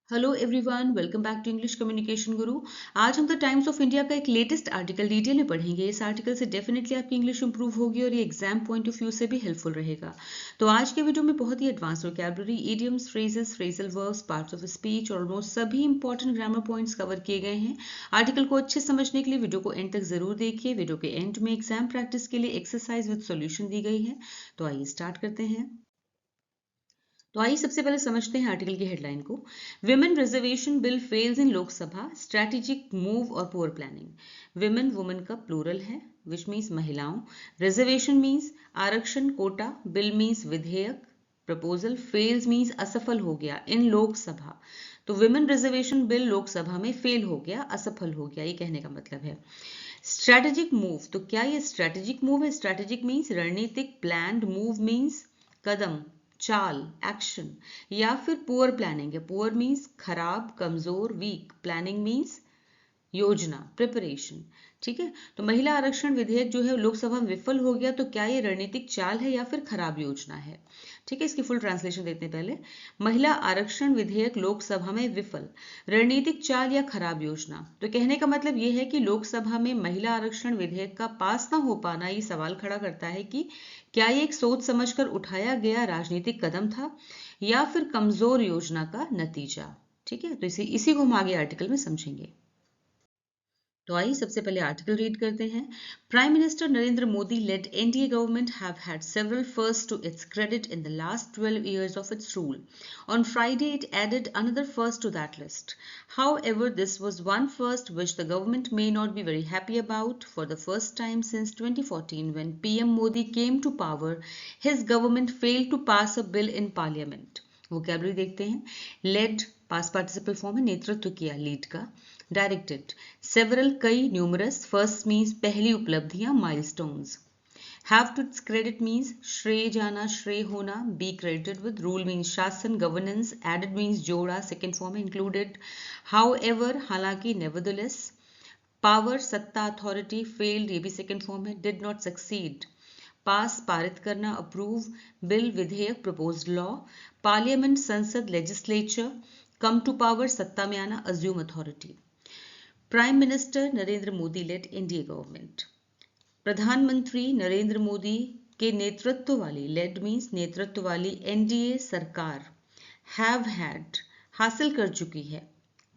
Hello everyone, welcome back to English communication guru. आज हम the times of India का एक लेटेस्ट आर्टिकल डिटेल में पढ़ेंगे। इस आर्टिकल से डेफिनेटली आपकी इंग्लिश इंप्रूव होगी और ये एग्जाम पॉइंट ऑफ व्यू से भी हेल्पफुल रहेगा। तो आज के वीडियो में बहुत ही advance vocabulary, idioms, phrases, phrasal verbs, parts of speech और ऑलमोस्ट सभी इंपॉर्टेंट ग्रामर पॉइंट्स कवर किए गए हैं। आर्टिकल को अच्छे समझने के लिए वीडियो को एंड तक जरूर देखिए। वीडियो के एंड में एग्जाम प्रैक्टिस के लिए एक्सरसाइज विद सॉल्यूशन दी गई है। तो आइए स्टार्ट करते हैं। तो आइए सबसे पहले समझते हैं आर्टिकल की हेडलाइन को। विमेन रिजर्वेशन बिल फेल्स इन लोकसभा, स्ट्रैटेजिक मूव और पुअर प्लानिंग। विमेन, वुमेन का प्लूरल है, विच मीन्स महिलाओं। रिजर्वेशन मीन्स आरक्षण, कोटा। बिल मीन्स विधेयक, प्रपोजल। फेल्स मीन्स असफल हो गया इन लोकसभा। तो विमेन रिजर्वेशन बिल लोकसभा में फेल हो गया, असफल हो गया, ये कहने का मतलब है। स्ट्रैटेजिक मूव, तो क्या ये स्ट्रैटेजिक मूव है? स्ट्रैटेजिक मीन्स रणनीतिक, प्लान्ड। मूव मीन्स कदम, चाल, एक्शन। या फिर पुअर प्लानिंग है। पुअर मीन्स खराब, कमजोर, वीक। प्लानिंग मीन्स योजना, प्रिपरेशन। ठीक है, तो महिला आरक्षण विधेयक जो है लोकसभा में विफल हो गया, तो क्या ये रणनीतिक चाल है या फिर खराब योजना है? ठीक है, इसकी फुल ट्रांसलेशन देखते हैं पहले। महिला आरक्षण विधेयक लोकसभा में विफल, रणनीतिक चाल या खराब योजना। तो कहने का मतलब यह है कि लोकसभा में महिला आरक्षण विधेयक का पास ना हो पाना ये सवाल खड़ा करता है कि क्या ये एक सोच समझकर उठाया गया राजनीतिक कदम था या फिर कमजोर योजना का नतीजा। ठीक है, तो इसी को हम आगे आर्टिकल में समझेंगे। तो आइए सबसे पहले आर्टिकल रीड करते हैं। Prime minister Narendra Modi led NDA government have had several firsts to its credit in the last 12 years of its rule. On Friday, it added another first to that list. However, this was one first which the government may not be very happy about. For the first time since 2014, when PM Modi came to power, his government failed to pass a bill in parliament. Vocabulary देखते हैं। Lead past participle form है, नेतृत्व किया, lead का। Directed, several, कई, numerous. First means पहली उपलब्धियां, milestones. Have to its credit means श्रेय जाना, श्रेय होना। Be credited with. Rule means शासन, गवर्नेंस। एडेड मीन्स जोड़ा, सेकेंड फॉर्म है, इंक्लूडेड। हाउ एवर, हालांकि, नेवरदलेस। पावर, सत्ता, अथॉरिटी। फेल्ड, ये भी सेकेंड फॉर्म है, डिड नॉट सक्सीड। पास, पारित करना, अप्रूव। बिल, विधेयक, प्रपोज्ड लॉ। पार्लियामेंट, संसद, लेजिस्लेचर। कम टू पावर, सत्ता में आना, assume authority. Prime minister Narendra Modi led NDA government. प्रधानमंत्री नरेंद्र मोदी के नेतृत्व वाली, लेड मीन्स नेतृत्व वाली, एनडीए सरकार हैव हैड, हासिल कर चुकी है।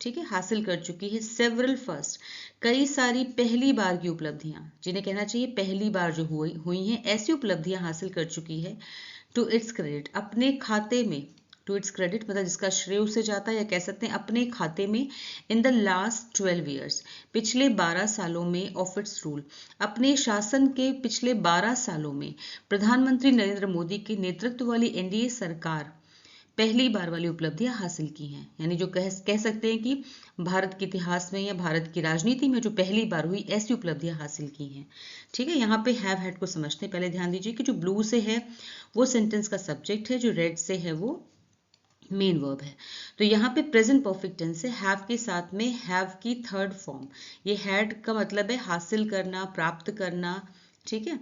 ठीक है, हासिल कर चुकी है सेवरल फर्स्ट, कई सारी पहली बार की उपलब्धियां, जिन्हें कहना चाहिए पहली बार जो हुई हैं, ऐसी उपलब्धियां हासिल कर चुकी है। टू इट्स क्रेडिट, अपने खाते में। टू इट्स क्रेडिट मतलब जिसका श्रेय उसे जाता है, या कह सकते हैं अपने खाते में। इन द लास्ट 12 ईयर्स, पिछले 12 सालों में। ऑफ इट्स रूल, अपने शासन के पिछले 12 सालों में प्रधानमंत्री नरेंद्र मोदी के नेतृत्व वाली एनडीए सरकार पहली बार वाली उपलब्धियां हासिल की हैं। यानी जो कह सकते हैं कि भारत के इतिहास में या भारत की राजनीति में जो पहली बार हुई, ऐसी उपलब्धियां हासिल की हैं। ठीक है, यहाँ पे हैव हैड को समझते हैं। पहले ध्यान दीजिए कि जो ब्लू से है वो सेंटेंस का सब्जेक्ट है, जो रेड से है वो मेन वर्ब है। तो यहाँ पे प्रेजेंट परफेक्ट टेंस है, हैव के साथ में हैव की थर्ड फॉर्म। ये हैड का मतलब है हासिल करना, प्राप्त करना। ठीक है,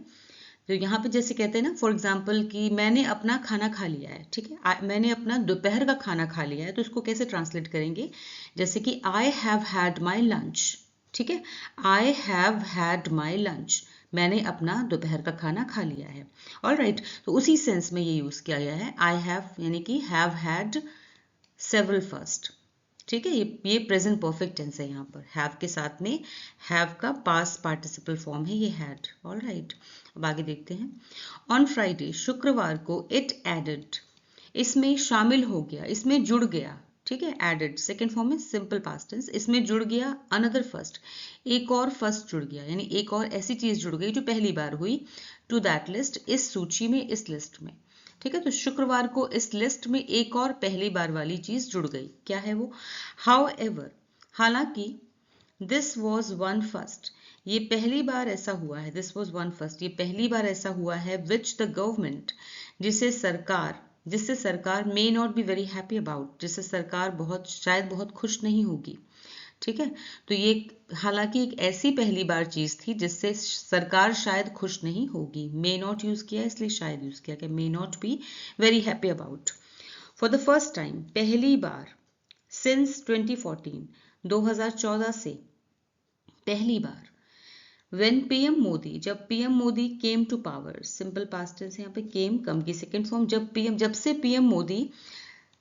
तो यहाँ पे जैसे कहते हैं ना, फॉर एग्जाम्पल कि मैंने अपना खाना खा लिया है। ठीक है, मैंने अपना दोपहर का खाना खा लिया है, तो इसको कैसे ट्रांसलेट करेंगे? जैसे कि I have had my lunch. ठीक है, I have had my lunch, मैंने अपना दोपहर का खाना खा लिया है। ऑलराइट, तो उसी सेंस में ये यूज किया गया है। आई हैव यानी कि हैव हैड सेवरल फर्स्ट। ठीक है, ये प्रेजेंट परफेक्ट टेंस है। यहाँ पर हैव के साथ में हैव का पास्ट पार्टिसिपल फॉर्म है, ये हैड। ऑलराइट, अब आगे देखते हैं। ऑन फ्राइडे, शुक्रवार को, इट एडेड, इसमें शामिल हो गया, इसमें जुड़ गया। ठीक है, एडेड सेकेंड फॉर्म में, सिंपल पास्ट टेंस। इसमें जुड़ गया अनदर फर्स्ट, एक और फर्स्ट जुड़ गया, यानी एक और ऐसी चीज जुड़ गई जो पहली बार हुई। टू दैट लिस्ट, इस सूची में, इस लिस्ट में। ठीक है, तो शुक्रवार को इस लिस्ट में एक और पहली बार वाली चीज जुड़ गई। क्या है वो? हाउ एवर, हालांकि। दिस वॉज वन फर्स्ट, ये पहली बार ऐसा हुआ है। दिस वॉज वन फर्स्ट, ये पहली बार ऐसा हुआ है। विच द गवर्नमेंट, जिससे सरकार may not be very happy about, जिससे सरकार शायद बहुत खुश नहीं होगी। ठीक है, तो ये हालांकि एक ऐसी पहली बार चीज थी जिससे सरकार शायद खुश नहीं होगी। मे नॉट यूज किया, इसलिए शायद यूज किया कि may not be very happy about. For the first time, पहली बार। सिंस 2014, 2014 से पहली बार When PM मोदी, जब PM Modi came to power, simple past tense है यहाँ पे came कम की सेकेंड फॉर्म, जब से PM मोदी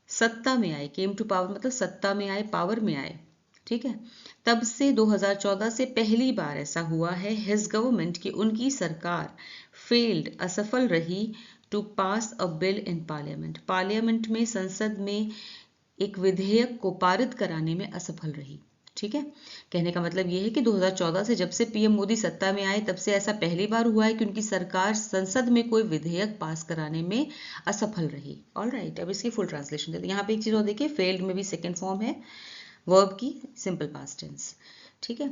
सत्ता में आए, came to power मतलब सत्ता में आए, पावर में आए, ठीक है, तब से 2014 से पहली बार ऐसा हुआ है हिज गवर्नमेंट की उनकी सरकार फेल्ड, असफल रही to pass a bill in parliament, parliament में, संसद में एक विधेयक को पारित कराने में असफल रही। ठीक है, कहने का मतलब यह है कि 2014 से जब से पीएम मोदी सत्ता में आए तब से ऐसा पहली बार हुआ है कि उनकी सरकार संसद में कोई विधेयक पास कराने में असफल रही। ऑल राइट, अब इसकी फुल ट्रांसलेशन देते हैं। यहाँ पे एक चीज और देखिए, फेल्ड में भी सेकेंड फॉर्म है वर्ब की, सिंपल पास्ट टेंस। ठीक है,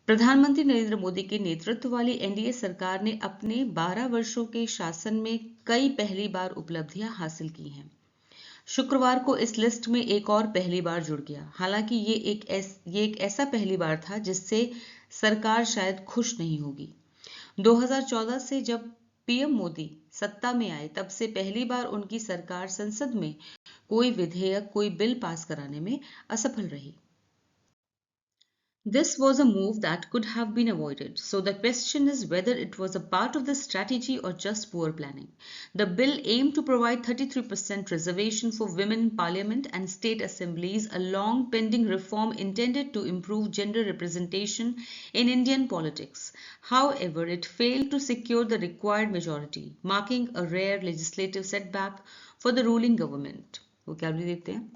प्रधानमंत्री नरेंद्र मोदी के नेतृत्व वाली एनडीए सरकार ने अपने 12 वर्षों के शासन में कई पहली बार उपलब्धियां हासिल की हैं। शुक्रवार को इस लिस्ट में एक और पहली बार जुड़ गया। हालांकि ये एक ऐसा पहली बार था जिससे सरकार शायद खुश नहीं होगी। 2014 से जब पीएम मोदी सत्ता में आए तब से पहली बार उनकी सरकार संसद में कोई विधेयक, कोई बिल पास कराने में असफल रही। This was a move that could have been avoided, so the question is whether it was a part of the strategy or just poor planning. The bill aimed to provide 33% reservation for women in parliament and state assemblies, a long pending reform intended to improve gender representation in Indian politics. However, it failed to secure the required majority, marking a rare legislative setback for the ruling government. Vocabulary देते हैं।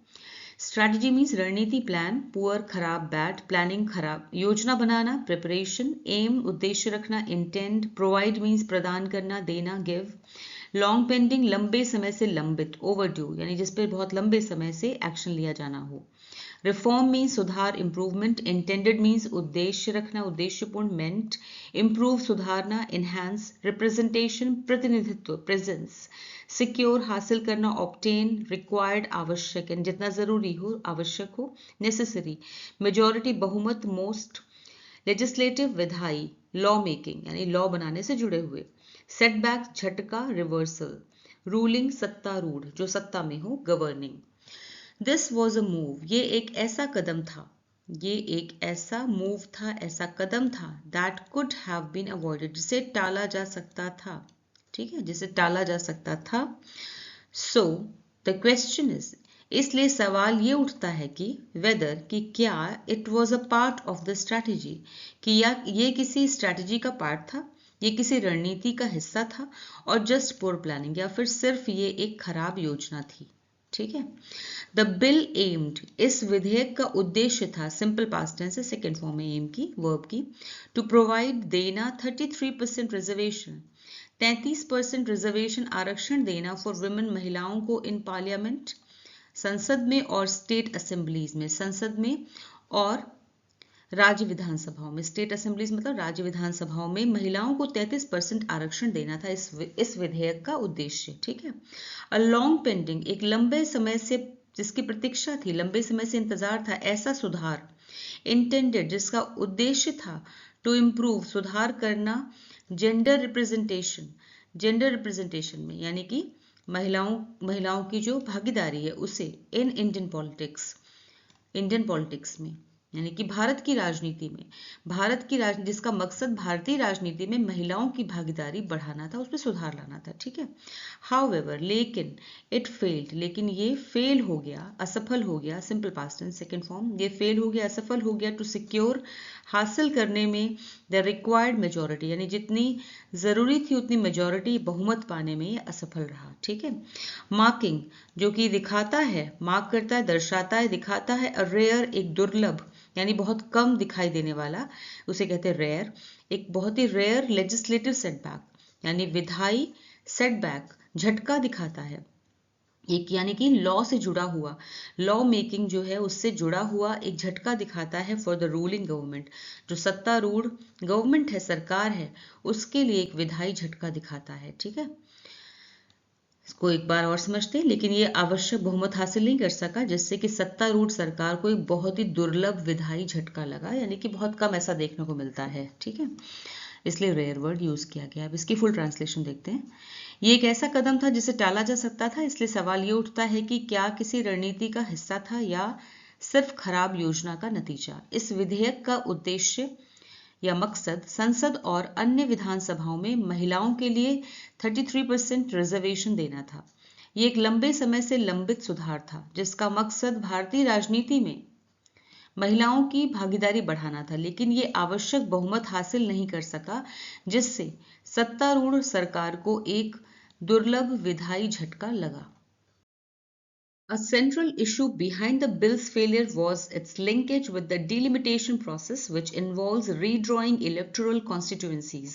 Strategy means रणनीति, plan, poor खराब, bad, planning खराब, योजना बनाना, preparation, M उद्देश्य रखना, intend, provide means प्रदान करना, देना, गिव, लॉन्ग पेंडिंग लंबे समय से लंबित, ओवरड्यू यानी जिस पर बहुत लंबे समय से एक्शन लिया जाना हो, रिफॉर्म मीन्स सुधार, इंप्रूवमेंट, इंटेंडेड मीन्स उद्देश्य रखना, उद्देश्यपूर्ण, मेंट इंप्रूव सुधारना, इनहैंस, रिप्रेजेंटेशन प्रतिनिधित्व, प्रेजेंस, सिक्योर हासिल करना, ऑब्टेन रिक्वायर्ड आवश्यक यानी जितना जरूरी हो, आवश्यक हो, नेसेसरी, मेजॉरिटी बहुमत, मोस्ट, लेजिस्लेटिव विधायी, लॉ मेकिंग यानी लॉ बनाने से जुड़े हुए, सेटबैक झटका, रिवर्सल, रूलिंग सत्तारूढ़ जो सत्ता में हो, governing. This was a move, ये एक ऐसा कदम था, ये एक ऐसा मूव था, ऐसा कदम था, that could have been avoided जिसे टाला जा सकता था। ठीक है, जिसे टाला जा सकता था। सो द क्वेश्चन इज, इसलिए सवाल ये उठता है कि वेदर कि क्या it was a part of the strategy, कि या ये किसी स्ट्रैटेजी का पार्ट था, ये किसी रणनीति का हिस्सा था, और जस्ट पुअर प्लानिंग या फिर सिर्फ ये एक खराब योजना थी। ठीक है, द बिल एम्ड, इस विधेयक का उद्देश्य था, सिंपल पास्ट टेंस है, सेकेंड फॉर्म है एम की, वर्ब की, टू प्रोवाइड देना 33% रिजर्वेशन, 33% रिजर्वेशन आरक्षण देना फॉर वुमेन महिलाओं को इन पार्लियामेंट, संसद में और स्टेट असेंबलीज में, संसद में और राज्य विधानसभाओं में, स्टेट असेंबलीज मतलब राज्य विधानसभाओं में महिलाओं को 33% आरक्षण देना था इस विधेयक का उद्देश्य। ठीक है, अ लॉन्ग पेंडिंग, एक लंबे समय से जिसकी प्रतीक्षा थी, लंबे समय से इंतजार था, ऐसा सुधार, इंटेंडेड जिसका उद्देश्य था, टू इम्प्रूव सुधार करना, जेंडर रिप्रेजेंटेशन में यानी कि महिलाओं की जो भागीदारी है उसे, इन इंडियन पॉलिटिक्स में यानी कि भारत की राजनीति में, जिसका मकसद भारतीय राजनीति में महिलाओं की भागीदारी बढ़ाना था, उसमें सुधार लाना था। ठीक है, हाउएवर लेकिन, इट फेल्ड लेकिन ये फेल हो गया, असफल हो गया, simple past tense second form, ये फेल हो गया, असफल हो गया, टू सिक्योर हासिल करने में, द रिक्वायर्ड मेजॉरिटी यानी जितनी जरूरी थी उतनी मेजॉरिटी, बहुमत पाने में ये असफल रहा। ठीक है, मार्किंग जो कि दिखाता है, मार्क करता है, दर्शाता है, दिखाता है, अ रेयर एक दुर्लभ यानी बहुत कम दिखाई देने वाला, उसे कहते हैं रेयर, एक बहुत ही रेयर लेजिस्लेटिव सेटबैक यानी विधायी सेटबैक, झटका दिखाता है, एक यानी कि लॉ से जुड़ा हुआ, लॉ मेकिंग जो है उससे जुड़ा हुआ एक झटका दिखाता है फॉर द रूलिंग गवर्नमेंट, जो सत्तारूढ़ गवर्नमेंट है, सरकार है, उसके लिए एक विधायी झटका दिखाता है। ठीक है, इसको एक बार और समझते हैं, लेकिन ये आवश्यक बहुमत हासिल नहीं कर सका, जिससे कि सत्तारूढ़ सरकार को एक बहुत ही दुर्लभ विधायी झटका लगा, यानी कि बहुत कम ऐसा देखने को मिलता है। ठीक है, इसलिए रेयर वर्ड यूज किया गया। अब इसकी फुल ट्रांसलेशन देखते हैं। ये एक ऐसा कदम था जिसे टाला जा सकता था, इसलिए सवाल ये उठता है कि क्या किसी रणनीति का हिस्सा था या सिर्फ खराब योजना का नतीजा। इस विधेयक का उद्देश्य या मकसद संसद और अन्य विधानसभाओं में महिलाओं के लिए 33% रिजर्वेशन देना था। ये एक लंबे समय से लंबित सुधार था जिसका मकसद भारतीय राजनीति में महिलाओं की भागीदारी बढ़ाना था, लेकिन ये आवश्यक बहुमत हासिल नहीं कर सका, जिससे सत्तारूढ़ सरकार को एक दुर्लभ विधायी झटका लगा। A central issue behind the bill's failure was its linkage with the delimitation process, which involves redrawing electoral constituencies.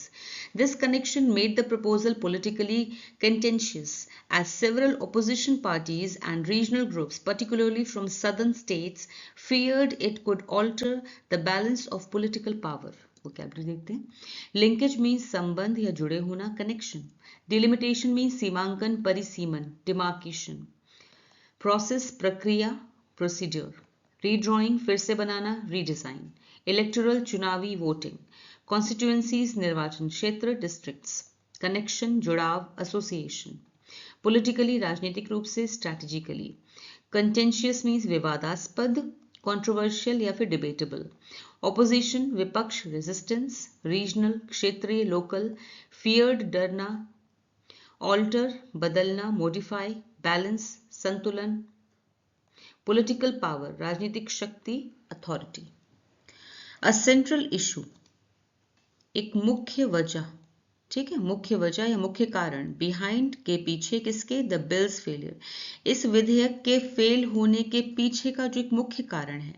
This connection made the proposal politically contentious, as several opposition parties and regional groups, particularly from southern states, feared it could alter the balance of political power. vocabulary देखते हैं। Linkage means संबंध या जुड़े होना, connection. Delimitation means सीमांकन, परिसीमन, demarcation. Process प्रक्रिया, procedure. Redrawing फिर से बनाना, रीडिजाइन। इलेक्टोरल चुनावी, वोटिंग। कॉन्स्टिट्यूएंसीज निर्वाचन क्षेत्र, डिस्ट्रिक्ट्स। कनेक्शन जुड़ाव, एसोसिएशन। पॉलिटिकली राजनीतिक रूप से, स्ट्रैटेजिकली। कंटेंशियस मीन्स विवादास्पद, कंट्रोवर्शियल या फिर डिबेटेबल। ऑपोजिशन विपक्ष, रेजिस्टेंस। रीजनल क्षेत्रीय, लोकल। फियर्ड डरना। ऑल्टर बदलना, मॉडिफाई। बैलेंस संतुलन। पॉलिटिकल पावर राजनीतिक शक्ति, अथॉरिटी। अ सेंट्रल इशू एक मुख्य वजह, ठीक है, मुख्य वजह या मुख्य कारण। बिहाइंड के पीछे, किसके, द बिल्स फेलियर, इस विधेयक के फेल होने के पीछे का जो एक मुख्य कारण है,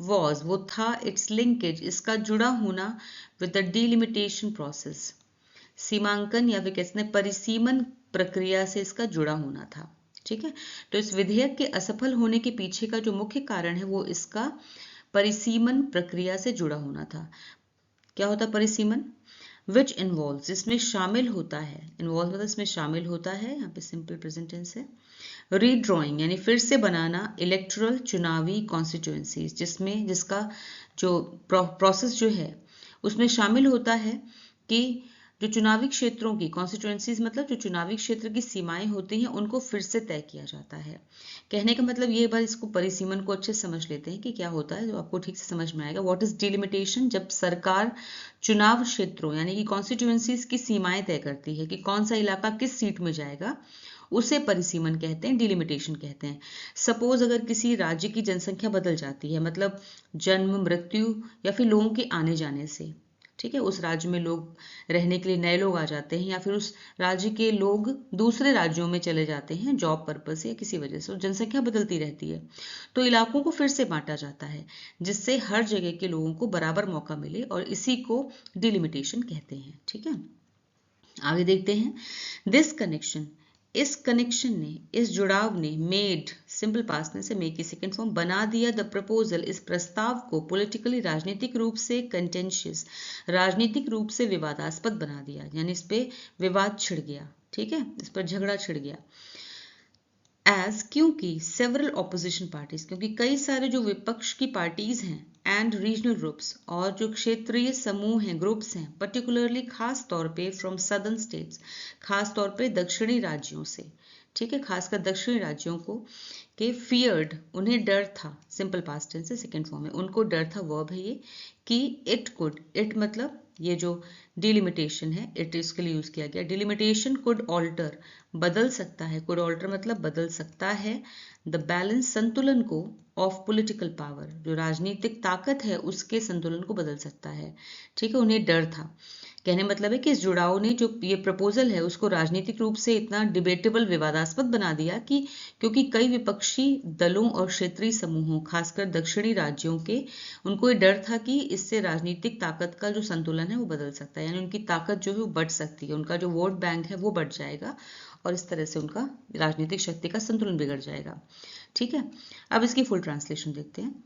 वॉज वो था, इट्स लिंकेज इसका जुड़ा होना, विद द डिलिमिटेशन प्रोसेस सीमांकन या फिर कहते हैं परिसीमन प्रक्रिया से इसका जुड़ा होना था। ठीक है, तो इस विधेयक के असफल होने के पीछे का जो मुख्य कारण है वो इसका परिसीमन प्रक्रिया से जुड़ा होना था। क्या होता परिसीमन? विच इन्वॉल्व, जिसमें शामिल होता है, इन्वॉल्व मतलब इसमें शामिल होता है, यहाँ पे सिंपल प्रेजेंट टेंस है। रीड्रॉइंग यानी फिर से बनाना, इलेक्टोरल चुनावी कॉन्स्टिट्यूएंसीज जिसमें जिसका जो प्रोसेस जो है उसमें शामिल होता है कि जो चुनावी क्षेत्रों की कॉन्स्टिट्यूएंसीज मतलब जो चुनावी क्षेत्र की सीमाएं होती हैं उनको फिर से तय किया जाता है। कहने का मतलब ये बार इसको परिसीमन को अच्छे से समझ लेते हैं कि क्या होता है, जो आपको ठीक से समझ में आएगा। What is delimitation? जब सरकार चुनाव क्षेत्रों यानी कि कॉन्स्टिट्यूएंसीज की सीमाएं तय करती है कि कौन सा इलाका किस सीट में जाएगा, उसे परिसीमन कहते हैं, डिलिमिटेशन कहते हैं। सपोज अगर किसी राज्य की जनसंख्या बदल जाती है, मतलब जन्म मृत्यु या फिर लोगों के आने जाने से, ठीक है, उस राज्य में लोग रहने के लिए नए लोग आ जाते हैं या फिर उस राज्य के लोग दूसरे राज्यों में चले जाते हैं जॉब पर्पस से या किसी वजह से, जनसंख्या बदलती रहती है, तो इलाकों को फिर से बांटा जाता है जिससे हर जगह के लोगों को बराबर मौका मिले और इसी को डिलिमिटेशन कहते हैं। ठीक है, आगे देखते हैं। दिस कनेक्शन, इस कनेक्शन ने, इस जुड़ाव ने, मेड सिंपल पास्ट में से मेक की सेकेंड फॉर्म, बना दिया द प्रपोजल इस प्रस्ताव को, पॉलिटिकली राजनीतिक रूप से, कंटेंशियस राजनीतिक रूप से विवादास्पद बना दिया, यानी इस पे विवाद छिड़ गया। ठीक है, इस पर झगड़ा छिड़ गया। एज क्योंकि सेवरल ऑपोजिशन पार्टीज, क्योंकि कई सारे जो विपक्ष की पार्टीज हैं, एंड रीजनल ग्रुप्स और जो क्षेत्रीय समूह हैं, ग्रुप्स हैं, पर्टिकुलरली खास तौर पे फ्रॉम सदर्न स्टेट्स, खास तौर पे दक्षिणी राज्यों से, ठीक है, खासकर दक्षिणी राज्यों को के फियर्ड, उन्हें डर था, सिंपल पास्ट टेंस से सेकेंड फॉर्म में, उनको डर था, वर्ब है ये, कि इट कुड, इट मतलब ये जो डिलिमिटेशन है, इट इसके लिए यूज किया गया, डिलिमिटेशन कुड ऑल्टर बदल सकता है, कुड ऑल्टर मतलब बदल सकता है, द बैलेंस संतुलन को, ऑफ पॉलिटिकल पावर जो राजनीतिक ताकत है उसके संतुलन को बदल सकता है। ठीक है, उन्हें डर था। कहने मतलब है कि इस जुड़ाव ने जो ये प्रपोजल है उसको राजनीतिक रूप से इतना डिबेटेबल, विवादास्पद बना दिया कि क्योंकि कई विपक्षी दलों और क्षेत्रीय समूहों, खासकर दक्षिणी राज्यों के, उनको ये डर था कि इससे राजनीतिक ताकत का जो संतुलन है वो बदल सकता है, यानी उनकी ताकत जो है वो बढ़ सकती है, उनका जो वोट बैंक है वो बढ़ जाएगा और इस तरह से उनका राजनीतिक शक्ति का संतुलन बिगड़ जाएगा। ठीक है, अब इसकी फुल ट्रांसलेशन देखते हैं।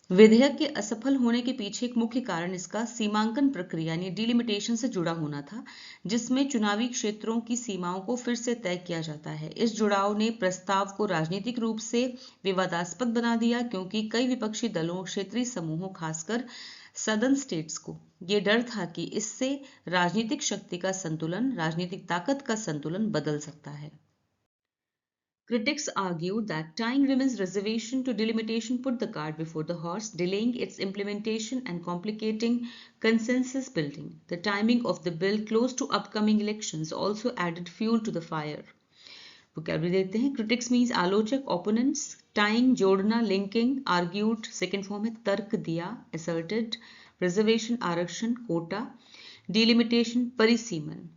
विधेयक के असफल होने के पीछे एक मुख्य कारण इसका सीमांकन प्रक्रिया यानी डिलिमिटेशन से जुड़ा होना था, जिसमें चुनावी क्षेत्रों की सीमाओं को फिर से तय किया जाता है। इस जुड़ाव ने प्रस्ताव को राजनीतिक रूप से विवादास्पद बना दिया क्योंकि कई विपक्षी दलों, क्षेत्रीय समूहों, खासकर सदर्न स्टेट्स को ये डर था कि इससे राजनीतिक शक्ति का संतुलन, राजनीतिक ताकत का संतुलन बदल सकता है। Critics argued that tying women's reservation to delimitation put the cart before the horse, delaying its implementation and complicating consensus building. The timing of the bill close to upcoming elections also added fuel to the fire. Vocabulary देखते हैं। Critics means आलोचक, opponents, tying जोड़ना, linking, argued, second form है तर्क दिया, asserted, reservation आरक्षण, Kota, delimitation परिसीमन,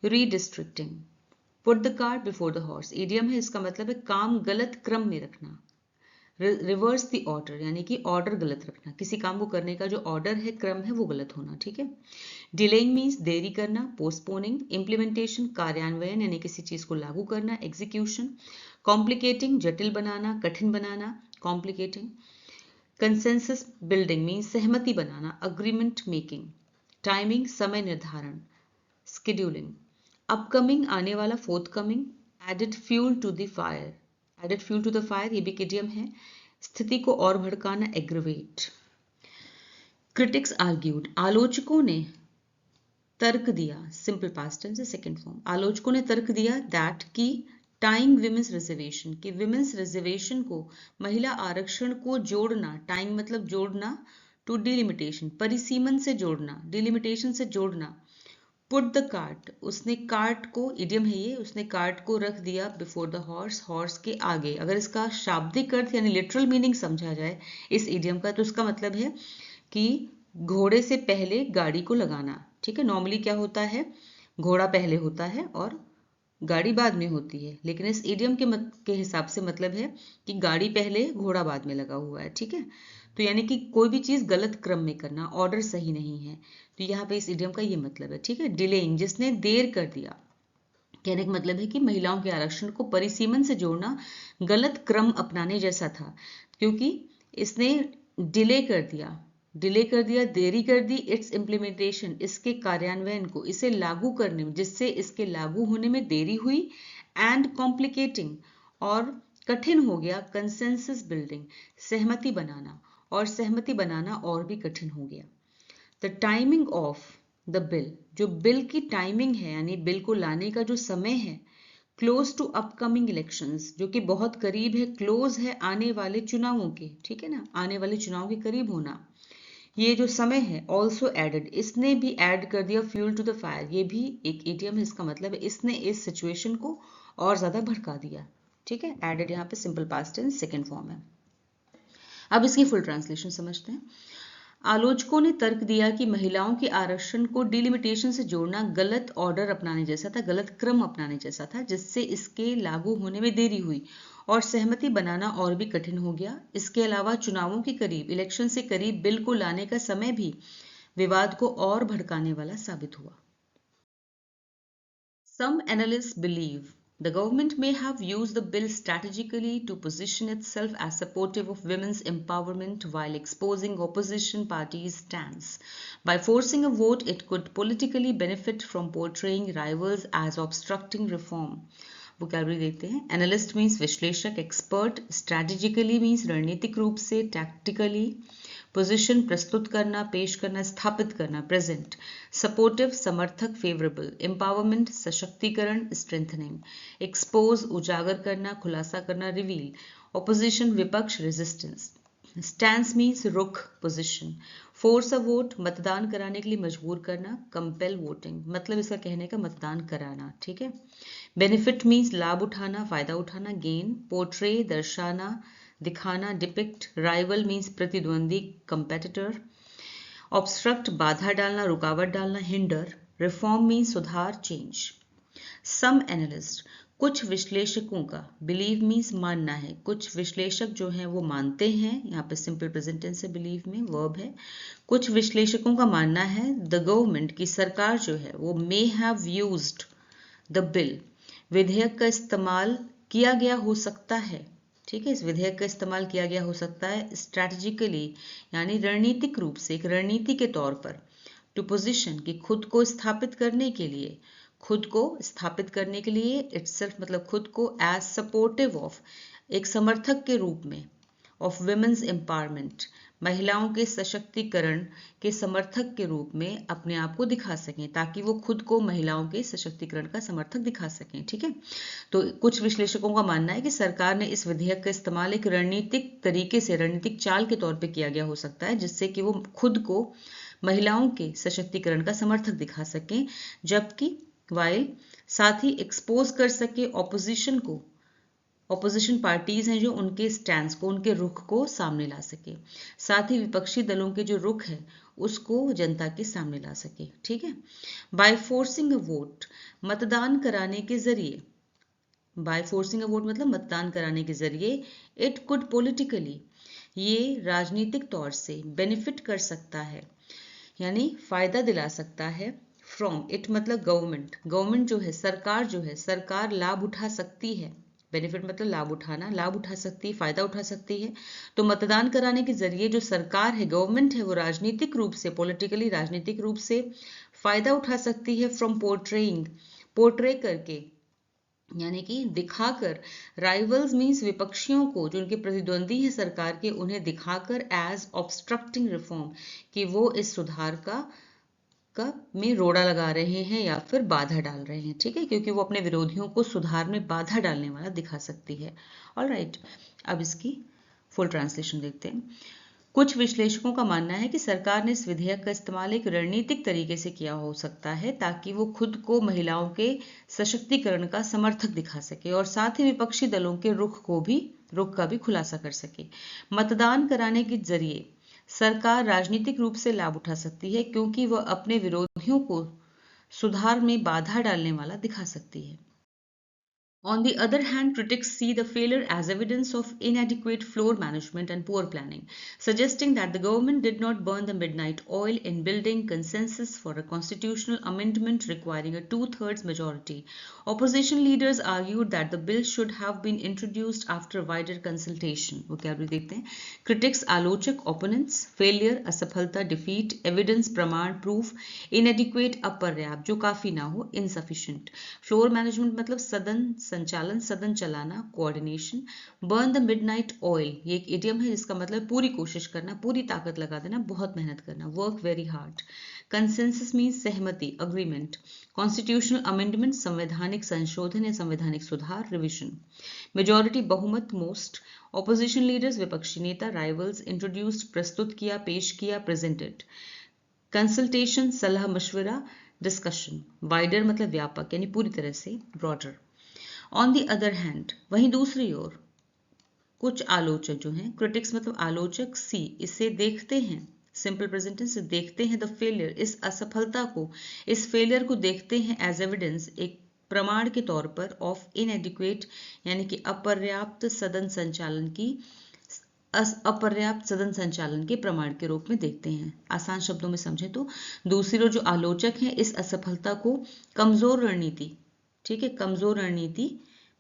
redistricting. Put the cart before the horse idiom है, इसका मतलब है काम गलत क्रम में रखना। रिवर्स द ऑर्डर यानी कि ऑर्डर गलत रखना, किसी काम को करने का जो ऑर्डर है, क्रम है, वो गलत होना। ठीक है। डिलेइंग मीन्स देरी करना, पोस्टपोनिंग। इम्प्लीमेंटेशन कार्यान्वयन यानी किसी चीज को लागू करना, एग्जीक्यूशन। कॉम्प्लिकेटिंग जटिल बनाना, कठिन बनाना, कॉम्प्लिकेटिंग। कंसेंसस बिल्डिंग मीन्स सहमति बनाना, अग्रीमेंट मेकिंग। टाइमिंग समय निर्धारण, स्केड्यूलिंग। अपकमिंग आने वाला, forthcoming. Added fuel to the fire, added fuel to the fire ये भी इडियम है। स्थिति को और भड़काना, एग्रवेट। क्रिटिक्स आर्ग्यूड आलोचकों ने तर्क दिया, सिंपल पास्ट टेंस है, सेकंड फॉर्म। आलोचकों ने तर्क दिया दैट की टाइंग विमेंस रिजर्वेशन, कि विमेंस रिजर्वेशन को, महिला आरक्षण को जोड़ना, टाइंग मतलब जोड़ना, टू डिलिमिटेशन परिसीमन से जोड़ना, डिलिमिटेशन से जोड़ना। पुट द कार्ट उसने कार्ट को, इडियम है ये, उसने कार्ट को रख दिया बिफोर द हॉर्स, हॉर्स के आगे। अगर इसका शाब्दिक अर्थ यानी लिटरल मीनिंग समझा जाए इस इडियम का, तो इसका मतलब है कि घोड़े से पहले गाड़ी को लगाना। ठीक है। नॉर्मली क्या होता है, घोड़ा पहले होता है और गाड़ी बाद में होती है, लेकिन इस इडियम के हिसाब से मतलब है कि गाड़ी पहले घोड़ा बाद में लगा हुआ है। ठीक है। तो यानी कि कोई भी चीज गलत क्रम में करना, ऑर्डर सही नहीं है, तो यहाँ पे इस इडियम का ये मतलब है। ठीक है। डिलेइंग जिसने देर कर दिया, कहने का मतलब है कि महिलाओं के आरक्षण को परिसीमन से जोड़ना गलत क्रम अपनाने जैसा था, क्योंकि इसने डिले कर दिया, देरी कर दी, इट्स इम्प्लीमेंटेशन इसके कार्यान्वयन को, इसे लागू करने में, जिससे इसके लागू होने में देरी हुई, एंड कॉम्प्लिकेटिंग और कठिन हो गया, कंसेंसस बिल्डिंग सहमति बनाना, और सहमति बनाना और भी कठिन हो गया। The timing of the bill, जो बिल की टाइमिंग है यानी बिल को लाने का जो समय है, क्लोज टू अपकमिंग इलेक्शंस जो कि बहुत करीब है, क्लोज है आने वाले चुनावों के। ठीक है ना, आने वाले चुनाव के करीब होना, ये जो समय है। ऑल्सो एडेड इसने भी ऐड कर दिया, फ्यूल टू द फायर ये भी एक इडियम है, इसका मतलब है इसने इस सिचुएशन को और ज्यादा भड़का दिया। ठीक है। एडेड यहाँ पे simple past tense second form है। अब इसकी फुल ट्रांसलेशन समझते हैं। आलोचकों ने तर्क दिया कि महिलाओं के आरक्षण को डिलिमिटेशन से जोड़ना गलत ऑर्डर अपनाने जैसा था, गलत क्रम अपनाने जैसा था, जिससे इसके लागू होने में देरी हुई और सहमति बनाना और भी कठिन हो गया। इसके अलावा चुनावों के करीब, इलेक्शन से करीब बिल को लाने का समय भी विवाद को और भड़काने वाला साबित हुआ। Some analysts believe the government may have used the bill strategically to position itself as supportive of women's empowerment while exposing opposition parties' stance. By forcing a vote, it could politically benefit from portraying rivals as obstructing reform. Vocabulary देखते हैं। Analyst means विश्लेषक, expert. Strategically means रणनीतिक रूप से, tactically. Position प्रस्तुत करना, पेश करना, स्थापित करना, प्रेजेंट। सपोर्टिव समर्थक, फेवरेबल। एम्पावरमेंट सशक्तिकरण, स्ट्रेंथनिंग। एक्सपोज उजागर करना, खुलासा करना, रिवील। ऑपोजिशन विपक्ष, रेजिस्टेंस। स्टैंस मीन्स रुख, पोजिशन। फोर्स अ वोट मतदान कराने के लिए मजबूर करना, कंपेल वोटिंग मतलब इसका कहने का मतदान कराना। ठीक है। बेनिफिट मीन्स लाभ उठाना, फायदा उठाना, गेन। पोर्ट्रे दर्शाना, दिखाना, डिपिक्ट। राइवल मीन्स प्रतिद्वंदी, कंपेटिटर। ऑब्स्ट्रक्ट बाधा डालना, रुकावट डालना, हिंडर। रिफॉर्म मीन्स सुधार, चेंज। सम एनालिस्ट कुछ विश्लेषकों का, बिलीव मीन्स मानना है, कुछ विश्लेषक जो हैं वो मानते हैं, यहाँ पे सिंपल प्रेजेंट टेंस है, बिलीव में वर्ब है। कुछ विश्लेषकों का मानना है द गवर्नमेंट की सरकार जो है वो may have used the bill विधेयक का इस्तेमाल किया गया हो सकता है। ठीक है। इस विधेयक का इस्तेमाल किया गया हो सकता है स्ट्रैटेजिकली यानी रणनीतिक रूप से, एक रणनीति के तौर पर। टू पोजिशन की खुद को स्थापित करने के लिए, खुद को स्थापित करने के लिए, इटसेल्फ मतलब खुद को, एज सपोर्टिव ऑफ एक समर्थक के रूप में, ऑफ विमेन्स एम्पावरमेंट महिलाओं के सशक्तिकरण के समर्थक के रूप में अपने आप को दिखा सकें, ताकि वो खुद को महिलाओं के सशक्तिकरण का समर्थक दिखा सकें। ठीक है, तो कुछ विश्लेषकों का मानना है कि सरकार ने इस विधेयक का इस्तेमाल एक रणनीतिक तरीके से, रणनीतिक चाल के तौर पे किया गया हो सकता है, जिससे कि वो खुद को महिलाओं के सशक्तिकरण का समर्थक दिखा सकें, जबकि वाइल साथ ही एक्सपोज कर सके ऑपोजिशन को, ऑपोजिशन पार्टीज हैं जो उनके स्टैंड्स को, उनके रुख को सामने ला सके, साथ ही विपक्षी दलों के जो रुख है उसको जनता के सामने ला सके। ठीक है, बाय फोर्सिंग अ वोट, मतदान कराने के जरिए, बाय फोर्सिंग अ वोट मतलब मतदान कराने के जरिए, इट कुड पॉलिटिकली, ये राजनीतिक तौर से बेनिफिट कर सकता है, यानी फायदा दिला सकता है, फ्रॉम इट मतलब गवर्नमेंट, गवर्नमेंट जो है, सरकार जो है, सरकार लाभ उठा सकती है, बेनिफिट मतलब लाभ उठाना, लाभ उठा सकती है, फायदा उठा सकती है। तो मतदान कराने के जरिए जो सरकार है, गवर्नमेंट है, वो राजनीतिक रूप से, पॉलिटिकली राजनीतिक रूप से फायदा उठा सकती है, फ्रॉम पोर्ट्रेइंग, पोर्ट्रे करके, यानी कि दिखाकर, राइवल्स मींस विपक्षियों को, जो उनके प्रतिद्वंदी हैं सरकार के, उन्हें दिखाकर एज ऑब्स्ट्रक्टिंग रिफॉर्म, कि वो इस सुधार का में रोड़ा लगा रहे हैं या फिर बाधा डाल रहे हैं। ठीक है, क्योंकि वो अपने विरोधियों को सुधार में बाधा डालने वाला दिखा सकती है। ऑलराइट, अब इसकी फुल ट्रांसलेशन देखते हैं। कुछ विश्लेषकों का मानना है कि सरकार ने इस विधेयक का इस्तेमाल एक रणनीतिक तरीके से किया हो सकता है, ताकि वो खुद को महिलाओं के सशक्तिकरण का समर्थक दिखा सके और साथ ही विपक्षी दलों के रुख का भी खुलासा कर सके। मतदान कराने के जरिए सरकार राजनीतिक रूप से लाभ उठा सकती है, क्योंकि वह अपने विरोधियों को सुधार में बाधा डालने वाला दिखा सकती है। On the other hand, critics see the failure as evidence of inadequate floor management and poor planning, suggesting that the government did not burn the midnight oil in building consensus for a constitutional amendment requiring a two-thirds majority. Opposition leaders argued that the bill should have been introduced after wider consultation. Vocabulary देखते हैं. Critics, आलोचक, opponents, failure, असफलता, defeat, evidence, प्रमाण, proof, inadequate, अपर्याप्त, जो काफी ना हो, insufficient. Floor management मतलब सदन संचालन, सदन चलाना, coordination. Burn the midnight oil, ये एक इडियम है जिसका मतलब पूरी कोशिश करना, पूरी ताकत लगा देना, बहुत मेहनत करना, work very hard. Consensus means सहमति, अग्रीमेंट। कॉन्स्टिट्यूशनल अमेंडमेंट, संवैधानिक संशोधन या संवैधानिक सुधार, रिविजन। मेजॉरिटी, बहुमत, मोस्ट। ऑपोजिशन लीडर्स, विपक्षी नेता। राइवल्स, इंट्रोड्यूस्ड, प्रस्तुत किया, पेश किया, प्रेजेंटेड। कंसल्टेशन, सलाह मशवरा, डिस्कशन। वाइडर मतलब व्यापक, यानी पूरी तरह से, broader. On the other hand, वहीं दूसरी ओर कुछ आलोचक जो हैं, क्रिटिक्स मतलब आलोचक, सी, इसे देखते हैं, सिंपल प्रेजेंट टेंस से देखते हैं, द फेलियर, इस असफलता को, इस फेलियर को देखते हैं एज एविडेंस, एक प्रमाण के तौर पर, ऑफ इनएडिक्वेट, यानी कि अपर्याप्त सदन संचालन के प्रमाण के रूप में देखते हैं। आसान शब्दों में समझे तो दूसरी ओर जो आलोचक हैं, इस असफलता को कमजोर रणनीति, ठीक है, कमजोर रणनीति,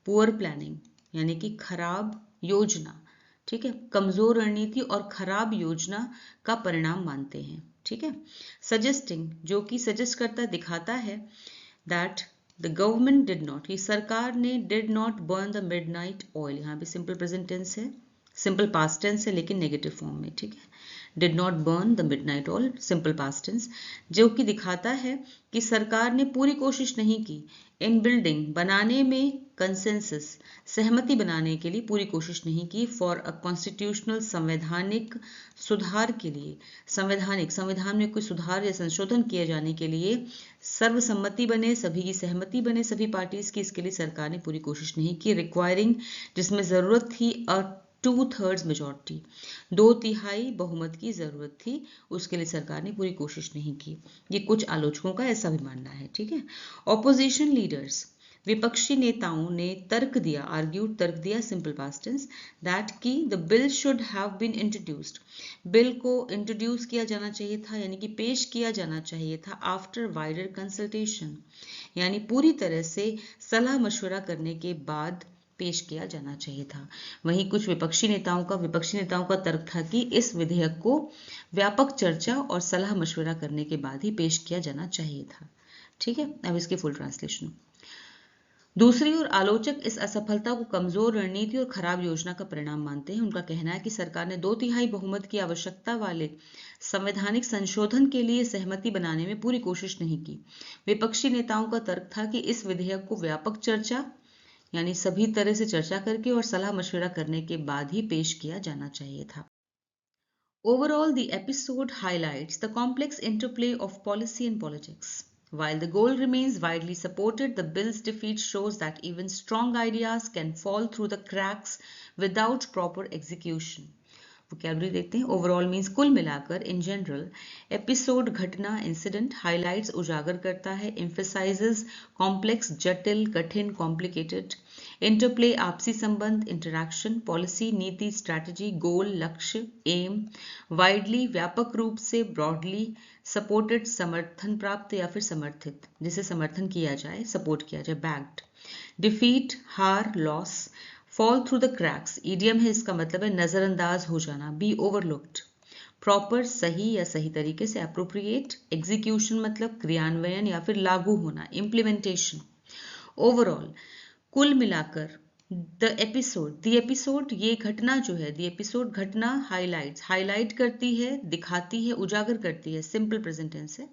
पुअर प्लानिंग, यानी कि खराब योजना, ठीक है, कमजोर रणनीति और खराब योजना का परिणाम मानते हैं। ठीक है, सजेस्टिंग, जो कि सजेस्ट करता, दिखाता है, that the government did not, कि सरकार ने, did not burn the midnight oil, यहाँ पे सिंपल प्रेजेंट टेंस है, सिंपल पास्ट टेंस है लेकिन नेगेटिव फॉर्म में। ठीक है, did not burn the midnight oil, simple past tense, जो कि दिखाता है कि सरकार ने पूरी कोशिश नहीं की, इन बिल्डिंग, बनाने में, कंसेंसस, सहमति बनाने के लिए पूरी कोशिश नहीं की, फॉर अ कॉन्स्टिट्यूशनल, संवैधानिक सुधार के लिए, संविधान में कोई सुधार या संशोधन किए जाने के लिए सर्वसम्मति बने, सभी की सहमति बने, सभी पार्टीज की, इसके लिए सरकार ने पूरी कोशिश नहीं की। रिक्वायरिंग, जिसमें जरूरत थी, अ 2/3 मेजॉरिटी, 2/3 बहुमत की जरूरत थी, उसके लिए सरकार ने पूरी कोशिश नहीं की। ये कुछ आलोचकों का ऐसा भी मानना है। ठीक है, ऑपोजिशन लीडर्स, विपक्षी नेताओं ने तर्क दिया, आर्ग्यूड, तर्क दिया, सिंपल पास्ट टेंस, दैट की the bill should have been introduced, bill को इंट्रोड्यूस किया जाना चाहिए था, यानी कि पेश किया जाना चाहिए था, आफ्टर वाइडर कंसल्टेशन, यानी पूरी तरह से सलाह मशवरा करने के बाद पेश किया जाना चाहिए था। वहीं कुछ विपक्षी नेताओं का तर्क था कि इस विधेयक को व्यापक चर्चा और सलाह मशवरा करने के बाद ही पेश किया जाना चाहिए था। ठीक है, अब इसकी फुल ट्रांसलेशन। दूसरी ओर आलोचक इस असफलता को कमजोर रणनीति और खराब योजना का परिणाम मानते हैं। उनका कहना है कि सरकार ने 2/3 बहुमत की आवश्यकता वाले संवैधानिक संशोधन के लिए सहमति बनाने में पूरी कोशिश नहीं की। विपक्षी नेताओं का तर्क था कि इस विधेयक को व्यापक चर्चा यानी सभी तरह से चर्चा करके और सलाह मशविरा करने के बाद ही पेश किया जाना चाहिए था। Overall, the episode highlights the complex interplay of policy and politics. While the goal remains widely supported, the bill's defeat shows that even strong ideas can fall through the cracks without proper execution. Vocabulary देखते हैं। Overall means कुल मिलाकर, in general, episode घटना incident highlights उजागर करता है, emphasises complex जटिल कठिन कॉम्प्लिकेटेड, इंटरप्ले आपसी संबंध इंटरैक्शन, पॉलिसी नीति स्ट्रैटेजी गोल लक्ष्य एम, वाइडली व्यापक रूप से ब्रॉडली, सपोर्टेड समर्थन प्राप्त या फिर समर्थित जिसे समर्थन किया जाए सपोर्ट किया जाए, बैक्ड, डिफीट हार loss, fall through the cracks idiom है, इसका मतलब है नजरअंदाज हो जाना, बी ओवरलुक्ड, प्रॉपर सही या सही तरीके से, अप्रोप्रिएट, एग्जीक्यूशन मतलब क्रियान्वयन या फिर लागू होना, इम्प्लीमेंटेशन। ओवरऑल कुल मिलाकर द एपिसोड ये घटना जो है, द एपिसोड घटना हाईलाइट करती है, दिखाती है, उजागर करती है, सिंपल प्रेजेंट टेंस है।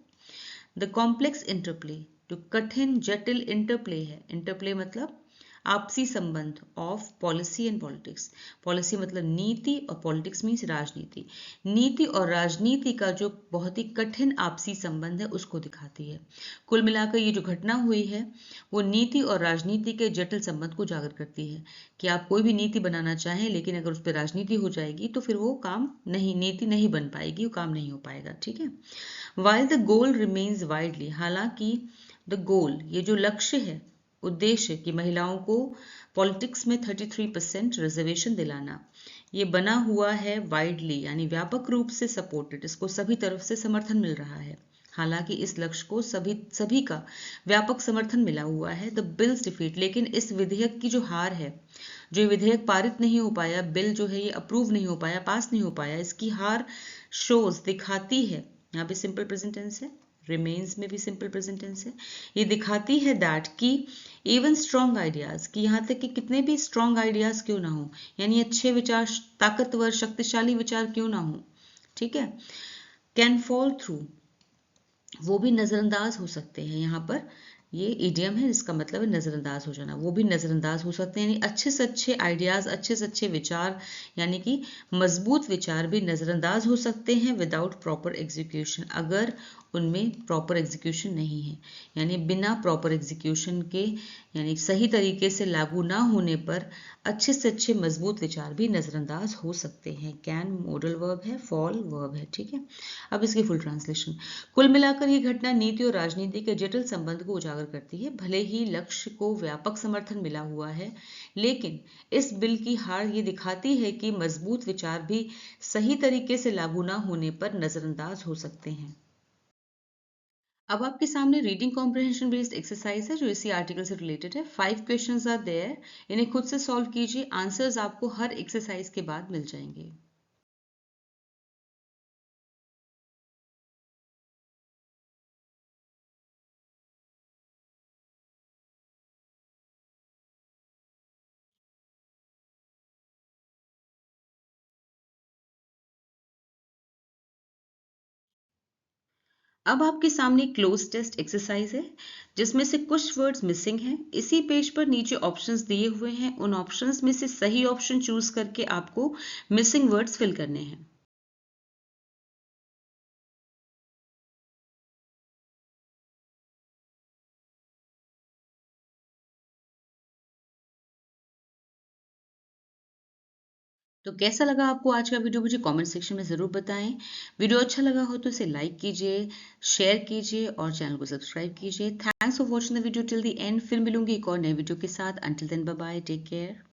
द कॉम्प्लेक्स इंटरप्ले, जो कठिन जटिल इंटरप्ले है, इंटरप्ले मतलब आपसी संबंध of policy and politics, policy मतलब नीति और पॉलिटिक्स मीन्स राजनीति, नीति और राजनीति का जो बहुत ही कठिन आपसी संबंध है उसको दिखाती है। कुल मिलाकर ये जो घटना हुई है वो नीति और राजनीति के जटिल संबंध को उजागर करती है कि आप कोई भी नीति बनाना चाहें लेकिन अगर उस पर राजनीति हो जाएगी तो फिर वो काम नहीं, नीति नहीं बन पाएगी, वो काम नहीं हो पाएगा। ठीक है। While the goal remains widely, हालांकि द गोल ये जो लक्ष्य है, उद्देश्य कि महिलाओं को पॉलिटिक्स में 33% रिजर्वेशन दिलाना, ये बना हुआ है वाइडली यानी व्यापक रूप से सपोर्टेड, इसको सभी तरफ से समर्थन मिल रहा है। हालांकि इस लक्ष्य को सभी का व्यापक समर्थन मिला हुआ है। द बिल्स डिफीट, लेकिन इस विधेयक की जो हार है, जो विधेयक पारित नहीं हो पाया, बिल जो है ये अप्रूव नहीं हो पाया, पास नहीं हो पाया, इसकी हार शोज दिखाती है, यहाँ पे सिंपल प्रेजेंट टेंस है, रिमेन्स में भी सिंपल प्रेजेंट टेंस है, ये दिखाती है दैट कि इवन स्ट्रॉन्ग आइडियाज, कि यहाँ तक कि कितने भी स्ट्रॉन्ग आइडियाज क्यों ना हो, यानी अच्छे विचार, ताकतवर शक्तिशाली विचार क्यों ना हो, ठीक है, कैन फॉल थ्रू, वो भी नजरअंदाज हो सकते हैं। यहाँ पर ये इडियम है, इसका मतलब है नजरअंदाज हो जाना, वो भी नजरअंदाज हो सकते हैं, यानी अच्छे से अच्छे आइडियाज, अच्छे से अच्छे विचार, यानी कि मजबूत विचार भी नजरअंदाज हो सकते हैं विदाउट प्रॉपर एग्जीक्यूशन, अगर उनमें प्रॉपर एग्जीक्यूशन नहीं है, यानी बिना प्रॉपर एग्जीक्यूशन के, यानी सही तरीके से लागू ना होने पर अच्छे से अच्छे मजबूत विचार भी नजरअंदाज हो सकते हैं। कैन मॉडल वर्ब है, फॉल वर्ब है। ठीक है। अब इसकी फुल ट्रांसलेशन, कुल मिलाकर ये घटना नीति और राजनीति के जटिल संबंध को उजागर करती है। भले ही लक्ष्य को व्यापक समर्थन मिला हुआ है, लेकिन इस बिल की हार ये दिखाती है कि मजबूत विचार भी सही तरीके से लागू ना होने पर नजरअंदाज हो सकते हैं। अब आपके सामने रीडिंग कॉम्प्रिहेंशन बेस्ड एक्सरसाइज है जो इसी आर्टिकल से रिलेटेड है। 5 क्वेश्चंस आर देयर, इन्हें खुद से सॉल्व कीजिए, आंसर्स आपको हर एक्सरसाइज के बाद मिल जाएंगे। अब आपके सामने क्लोज टेस्ट एक्सरसाइज है जिसमें से कुछ वर्ड्स मिसिंग हैं। इसी पेज पर नीचे ऑप्शंस दिए हुए हैं, उन ऑप्शंस में से सही ऑप्शन चूज करके आपको मिसिंग वर्ड्स फिल करने हैं। तो कैसा लगा आपको आज का वीडियो, मुझे कमेंट सेक्शन में ज़रूर बताएं। वीडियो अच्छा लगा हो तो इसे लाइक कीजिए, शेयर कीजिए और चैनल को सब्सक्राइब कीजिए। Thanks for watching the video till the end. फिर मिलूंगी एक और नए वीडियो के साथ। Until then bye bye, take care.